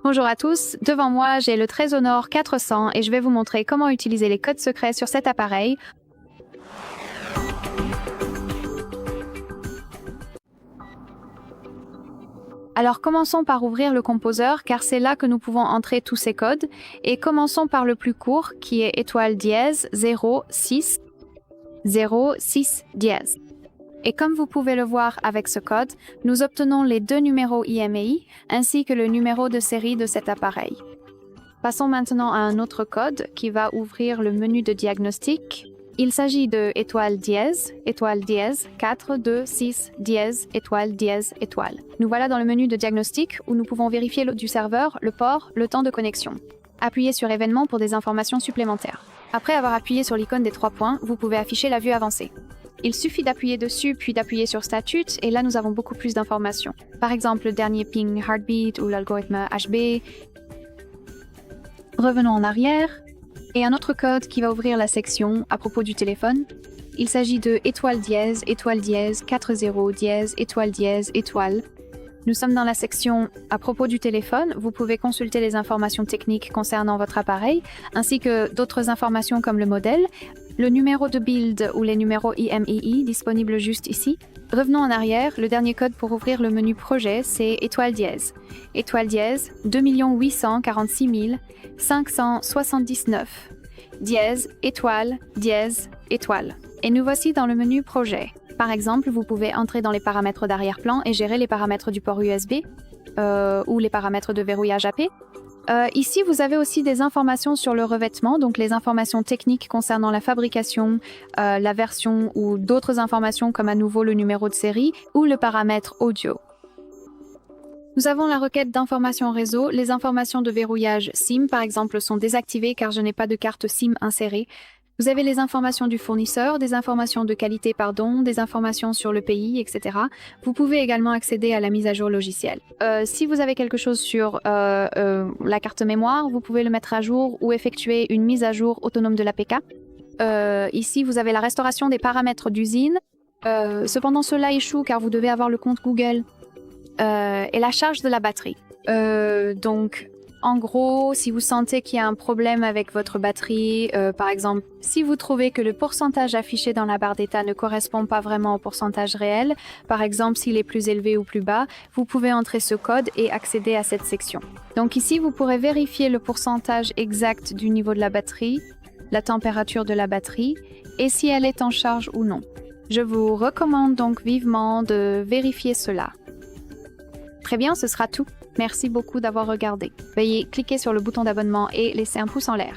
Bonjour à tous, devant moi j'ai le Trésonor 400 et je vais vous montrer comment utiliser les codes secrets sur cet appareil. Alors commençons par ouvrir le composeur car c'est là que nous pouvons entrer tous ces codes et commençons par le plus court qui est étoile dièse 06 06 dièse. Et comme vous pouvez le voir avec ce code, nous obtenons les deux numéros IMEI ainsi que le numéro de série de cet appareil. Passons maintenant à un autre code qui va ouvrir le menu de diagnostic. Il s'agit de étoile dièse 4, 2, 6, dièse, étoile, étoile. Nous voilà dans le menu de diagnostic où nous pouvons vérifier du serveur, le port, le temps de connexion. Appuyez sur événements pour des informations supplémentaires. Après avoir appuyé sur l'icône des 3 points, vous pouvez afficher la vue avancée. Il suffit d'appuyer dessus puis d'appuyer sur Statut et là nous avons beaucoup plus d'informations. Par exemple le dernier ping heartbeat ou l'algorithme HB. Revenons en arrière. Et un autre code qui va ouvrir la section à propos du téléphone. Il s'agit de étoile dièse, 40 dièse, étoile. Nous sommes dans la section à propos du téléphone. Vous pouvez consulter les informations techniques concernant votre appareil, ainsi que d'autres informations comme le modèle, le numéro de build ou les numéros IMEI disponibles juste ici. Revenons en arrière, le dernier code pour ouvrir le menu projet, c'est étoile dièse. Étoile dièse, 2 846 579. Dièse, étoile. Et nous voici dans le menu projet. Par exemple, vous pouvez entrer dans les paramètres d'arrière-plan et gérer les paramètres du port USB ou les paramètres de verrouillage AP. Ici, vous avez aussi des informations sur le revêtement, donc les informations techniques concernant la fabrication, la version ou d'autres informations comme à nouveau le numéro de série ou le paramètre audio. Nous avons la requête d'information réseau. Les informations de verrouillage SIM, par exemple, sont désactivées car je n'ai pas de carte SIM insérée. Vous avez les informations du fournisseur, des informations de qualité, des informations sur le pays, etc. Vous pouvez également accéder à la mise à jour logicielle. Si vous avez quelque chose sur la carte mémoire, vous pouvez le mettre à jour ou effectuer une mise à jour autonome de l'APK. Ici, vous avez la restauration des paramètres d'usine. Cependant, cela échoue car vous devez avoir le compte Google. Et la charge de la batterie. Donc, en gros, si vous sentez qu'il y a un problème avec votre batterie, par exemple, si vous trouvez que le pourcentage affiché dans la barre d'état ne correspond pas vraiment au pourcentage réel, par exemple s'il est plus élevé ou plus bas, vous pouvez entrer ce code et accéder à cette section. Donc ici, vous pourrez vérifier le pourcentage exact du niveau de la batterie, la température de la batterie, et si elle est en charge ou non. Je vous recommande donc vivement de vérifier cela. Très bien, ce sera tout. Merci beaucoup d'avoir regardé. Veuillez cliquer sur le bouton d'abonnement et laisser un pouce en l'air.